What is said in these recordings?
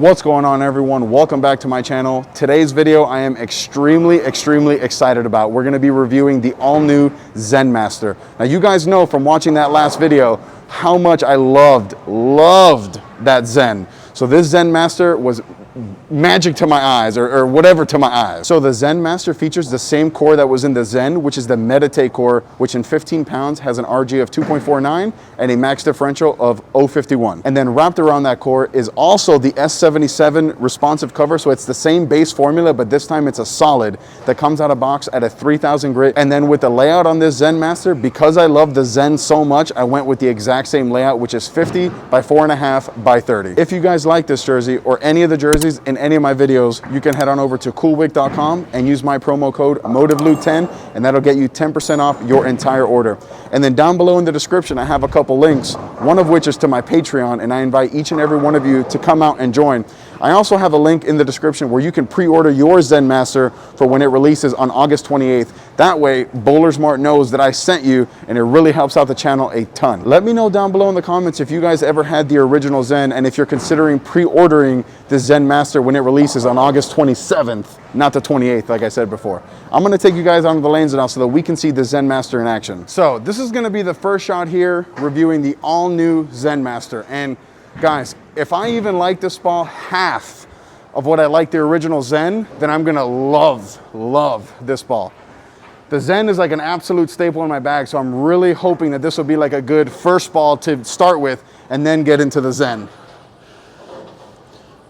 What's going on, everyone? Welcome back to my channel. Today's video I am extremely excited about. We're going to be reviewing the all-new Zen Master. Now you guys know from watching that last video how much I loved that Zen. So this Zen Master was magic to my eyes, or whatever to my eyes. So the Zen Master features the same core that was in the Zen, which is the Meditate core, which in 15 pounds has an RG of 2.49 and a max differential of 0.51. And then wrapped around that core is also the S77 responsive cover. So it's the same base formula, but this time it's a solid that comes out of box at a 3000 grit. And then with the layout on this Zen Master, because I love the Zen so much, I went with the exact same layout, which is 50 by 4.5 by 30. If you guys like this jersey or any of the jerseys in any of my videos, you can head on over to coolwick.com and use my promo code MotiveLou10, and that'll get you 10% off your entire order. And then down below in the description, I have a couple links, one of which is to my Patreon, and I invite each and every one of you to come out and join. I also have a link in the description where you can pre-order your Zen Master for when it releases on August 28th. That way, Bowler Smart knows that I sent you, and it really helps out the channel a ton. Let me know down below in the comments if you guys ever had the original Zen, and if you're considering pre-ordering the Zen Master when it releases on August 27th, not the 28th, like I said before. I'm gonna take you guys onto the lanes now so that we can see the Zen Master in action. So this is gonna be the first shot here, reviewing the all-new Zen Master. And guys, if I even like this ball half of what I like the original Zen, then I'm gonna love this ball. The Zen is like an absolute staple in my bag, so I'm really hoping that this will be like a good first ball to start with and then get into the Zen.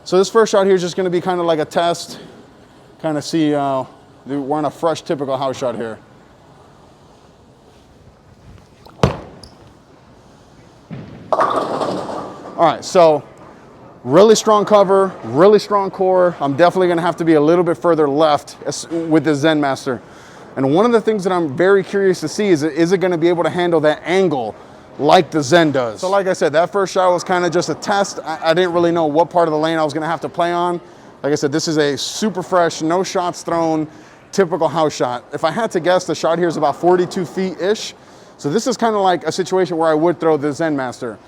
So this first shot here is just gonna be kind of like a test, kind of see, we're on a fresh typical house shot here. All right, so really strong cover, really strong core. I'm definitely gonna have to be a little bit further left with the Zen Master. And one of the things that I'm very curious to see is it gonna be able to handle that angle like the Zen does? So like I said, that first shot was kind of just a test. I didn't really know what part of the lane I was gonna have to play on. Like I said, this is a super fresh, no shots thrown, typical house shot. If I had to guess, the shot here is about 42 feet-ish. So this is kind of like a situation where I would throw the Zen Master.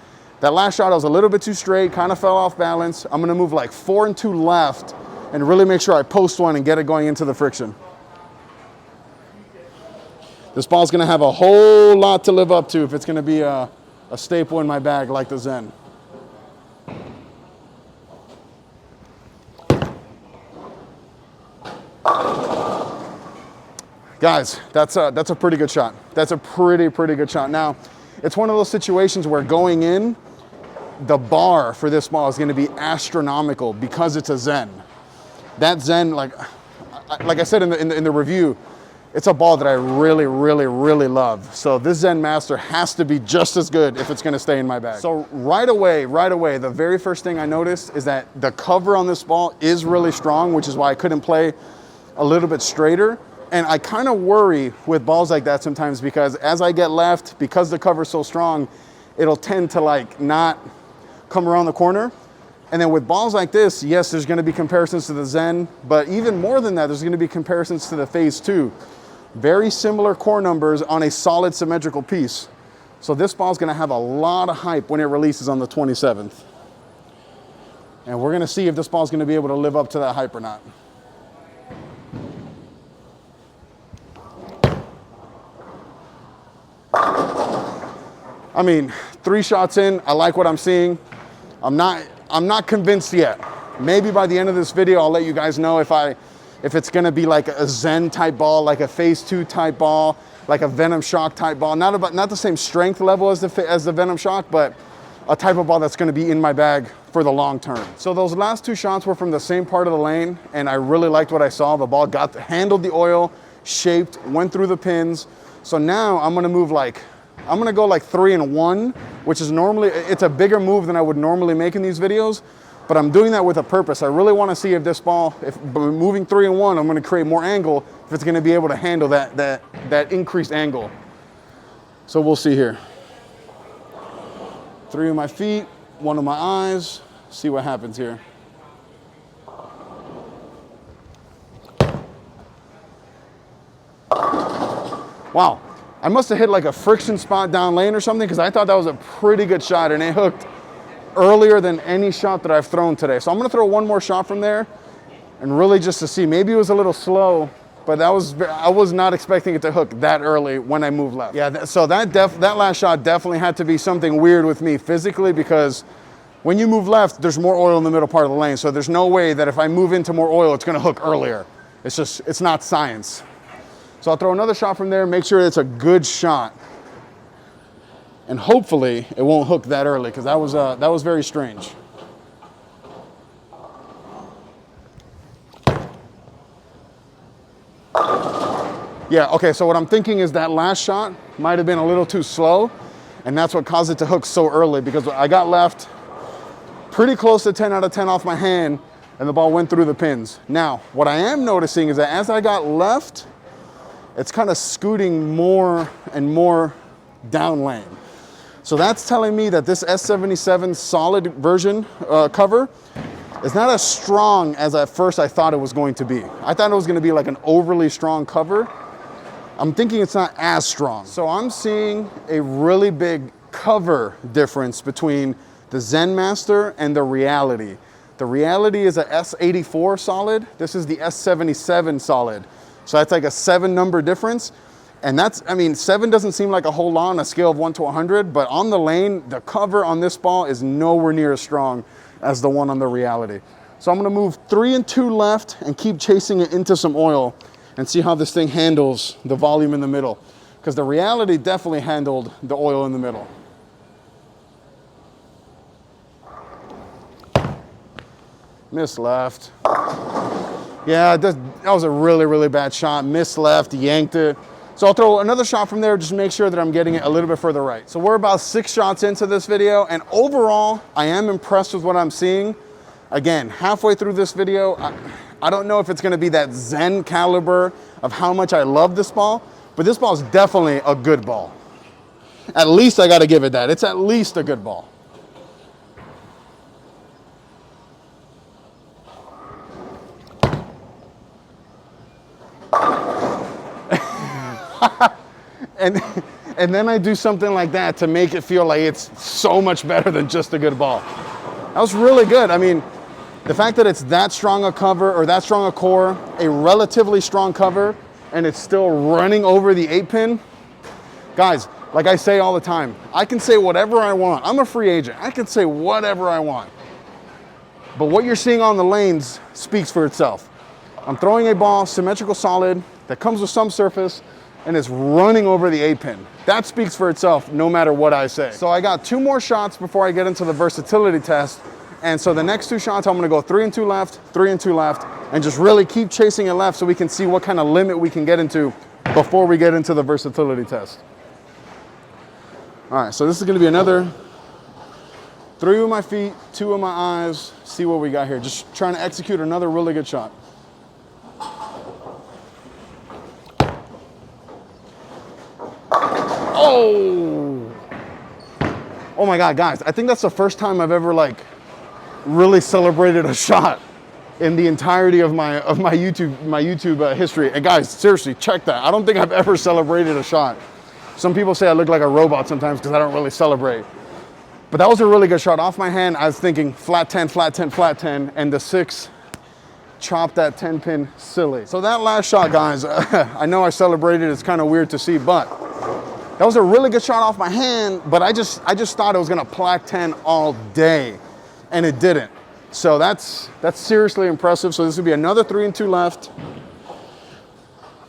That last shot, I was a little bit too straight, kind of fell off balance. I'm gonna move like 4 and 2 left and really make sure I post one and get it going into the friction. This ball's gonna have a whole lot to live up to if it's gonna be a staple in my bag like the Zen. Guys, that's a pretty good shot. That's a pretty good shot. Now, it's one of those situations where going in, the bar for this ball is gonna be astronomical because it's a Zen. That Zen, like I said in the review, it's a ball that I really love. So this Zen Master has to be just as good if it's gonna stay in my bag. So right away, the very first thing I noticed is that the cover on this ball is really strong, which is why I couldn't play a little bit straighter. And I kind of worry with balls like that sometimes because as I get left, because the cover's so strong, it'll tend to like not come around the corner. And then with balls like this, yes, there's gonna be comparisons to the Zen, but even more than that, there's gonna be comparisons to the Phase 2. Very similar core numbers on a solid symmetrical piece. So this ball's gonna have a lot of hype when it releases on the 27th. And we're gonna see if this ball's gonna be able to live up to that hype or not. I mean, 3 shots in, I like what I'm seeing. I'm not convinced yet. Maybe by the end of this video, I'll let you guys know if it's gonna be like a Zen type ball, like a Phase 2 type ball, like a Venom Shock type ball. Not the same strength level as the Venom Shock, but a type of ball that's gonna be in my bag for the long term. So those last 2 shots were from the same part of the lane, and I really liked what I saw. The ball handled the oil, shaped, went through the pins. So now I'm gonna go like 3 and 1, which is it's a bigger move than I would normally make in these videos, but I'm doing that with a purpose. I really want to see if this ball, if moving 3 and 1, I'm going to create more angle, if it's going to be able to handle that increased angle. So we'll see here. 3 of my feet, 1 of my eyes, see what happens here. Wow. I must have hit like a friction spot down lane or something because I thought that was a pretty good shot and it hooked earlier than any shot that I've thrown today. So I'm gonna throw one more shot from there and really just to see. Maybe it was a little slow, but I was not expecting it to hook that early when I moved left. Yeah, so that last shot definitely had to be something weird with me physically, because when you move left, there's more oil in the middle part of the lane. So there's no way that if I move into more oil, it's gonna hook earlier. It's not science. So I'll throw another shot from there, make sure it's a good shot. And hopefully it won't hook that early, because that was very strange. Yeah, okay, so what I'm thinking is that last shot might have been a little too slow, and that's what caused it to hook so early, because I got left pretty close to 10 out of 10 off my hand, and the ball went through the pins. Now, what I am noticing is that as I got left, it's kind of scooting more and more down lane. So that's telling me that this S77 solid version cover is not as strong as at first I thought it was going to be. I thought it was going to be like an overly strong cover. I'm thinking it's not as strong. So I'm seeing a really big cover difference between the Zen Master and the Reality. The Reality is a S84 solid. This is the S77 solid. So that's like a 7 number difference. And that's, I mean, 7 doesn't seem like a whole lot on a scale of 1 to 100, but on the lane, the cover on this ball is nowhere near as strong as the one on the Reality. So I'm gonna move 3 and 2 left and keep chasing it into some oil and see how this thing handles the volume in the middle. Because the Reality definitely handled the oil in the middle. Miss left. Yeah, that was a really, really bad shot. Missed left, yanked it. So I'll throw another shot from there, just make sure that I'm getting it a little bit further right. So we're about 6 shots into this video, and overall, I am impressed with what I'm seeing. Again, halfway through this video, I don't know if it's gonna be that Zen caliber of how much I love this ball, but this ball is definitely a good ball. At least I gotta give it that. It's at least a good ball. And then I do something like that to make it feel like it's so much better than just a good ball. That was really good. I mean, the fact that it's that strong a cover, or that strong a core, a relatively strong cover, and it's still running over the 8-pin. Guys, like I say all the time, I can say whatever I want. I'm a free agent. I can say whatever I want. But what you're seeing on the lanes speaks for itself. I'm throwing a ball, symmetrical solid, that comes with some surface, and it's running over the 8-pin. That speaks for itself no matter what I say. So I got 2 more shots before I get into the versatility test. And so the next 2 shots, I'm gonna go 3 and 2 left, 3 and 2 left, and just really keep chasing it left so we can see what kind of limit we can get into before we get into the versatility test. All right, so this is gonna be another 3 with my feet, 2 with my eyes, see what we got here. Just trying to execute another really good shot. Oh my God, guys, I think that's the first time I've ever like really celebrated a shot in the entirety of my YouTube history. And guys, seriously, check that. I don't think I've ever celebrated a shot. Some people say I look like a robot sometimes because I don't really celebrate. But that was a really good shot off my hand. I was thinking flat 10, flat 10, flat 10, and the 6 chopped that 10-pin silly. So that last shot, guys, I know I celebrated. It's kind of weird to see, but that was a really good shot off my hand, but I just thought it was gonna plaque 10 all day, and it didn't. So that's seriously impressive. So this would be another 3 and 2 left.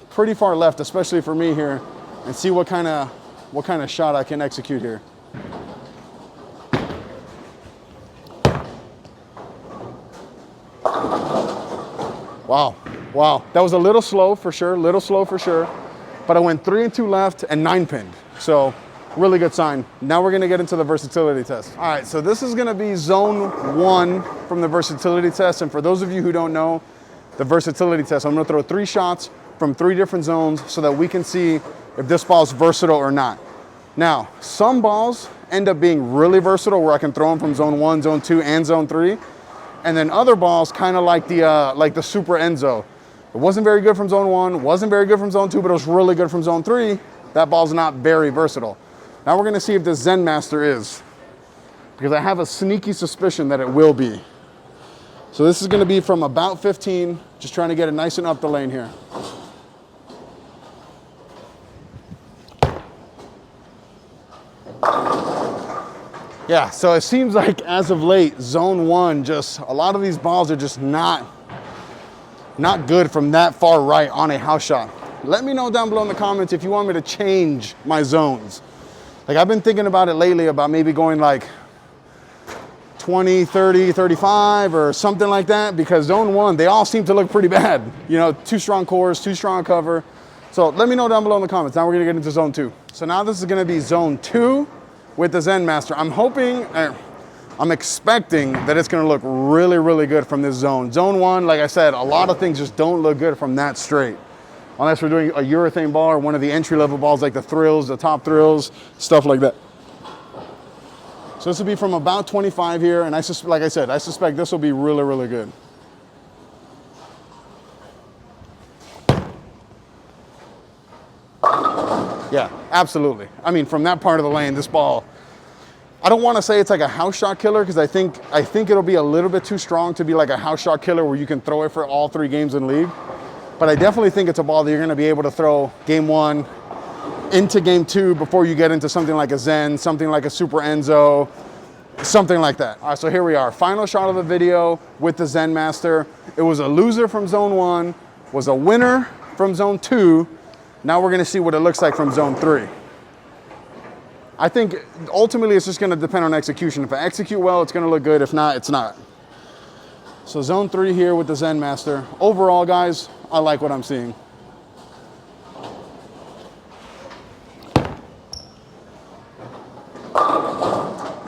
Pretty far left, especially for me here, and see what kind of shot I can execute here. Wow, that was a little slow for sure, but I went 3 and 2 left and 9-pinned. So really good sign. Now we're gonna get into the versatility test. All right, so this is gonna be zone 1 from the versatility test. And for those of you who don't know the versatility test, I'm gonna throw 3 shots from 3 different zones so that we can see if this ball is versatile or not. Now, some balls end up being really versatile where I can throw them from zone 1, zone 2, and zone 3. And then other balls kind of like the Super Enzo. It wasn't very good from zone 1, wasn't very good from zone 2, but it was really good from zone 3. That ball's not very versatile. Now we're gonna see if this Zen Master is. because I have a sneaky suspicion that it will be. So this is going to be from about 15, just trying to get it nice and up the lane here. Yeah, so it seems like as of late, zone 1, just a lot of these balls are just not good from that far right on a house shot. Let me know down below in the comments if you want me to change my zones. Like, I've been thinking about it lately, about maybe going like 20, 30, 35 or something like that, because zone 1, they all seem to look pretty bad. You know, too strong cores, too strong cover. So let me know down below in the comments. Now we're gonna get into zone 2. So now this is gonna be zone 2 with the Zen Master. I'm expecting that it's gonna look really, really good from this zone. Zone 1, like I said, a lot of things just don't look good from that straight. Unless we're doing a urethane ball or one of the entry-level balls like the thrills, the top thrills, stuff like that. So this will be from about 25 here, and like I said, I suspect this will be really, really good. Yeah, absolutely. I mean, from that part of the lane, this ball, I don't want to say it's like a house shot killer, because I think it'll be a little bit too strong to be like a house shot killer where you can throw it for all 3 games in league. But I definitely think it's a ball that you're going to be able to throw game 1 into game 2 before you get into something like a Zen, something like a Super Enzo, something like that. All right, so here we are. Final shot of the video with the Zen Master. It was a loser from zone 1, was a winner from zone 2. Now we're going to see what it looks like from zone 3. I think ultimately it's just going to depend on execution. If I execute well, it's going to look good. If not, it's not. So zone 3 here with the Zen Master. Overall, guys, I like what I'm seeing.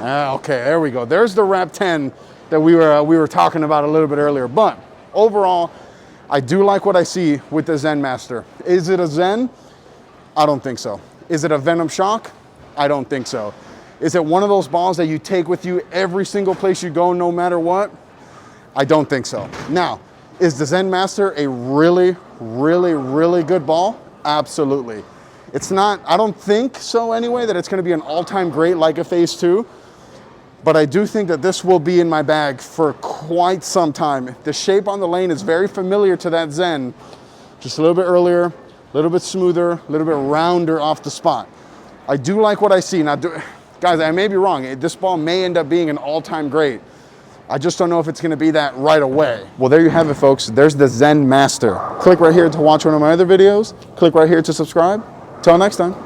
Okay, there we go. There's the wrap 10 that we were talking about a little bit earlier. But overall, I do like what I see with the Zen Master. Is it a Zen? I don't think so. Is it a Venom Shock? I don't think so. Is it one of those balls that you take with you every single place you go, no matter what? I don't think so. Now, is the Zen Master a really, really, really good ball? Absolutely. It's not, I don't think so anyway, that it's going to be an all-time great like a Phase 2. But I do think that this will be in my bag for quite some time. The shape on the lane is very familiar to that Zen. Just a little bit earlier, a little bit smoother, a little bit rounder off the spot. I do like what I see. Now, guys, I may be wrong. This ball may end up being an all-time great. I just don't know if it's going to be that right away. Well, there you have it, folks. There's the Zen Master. Click right here to watch one of my other videos. Click right here to subscribe. Till next time.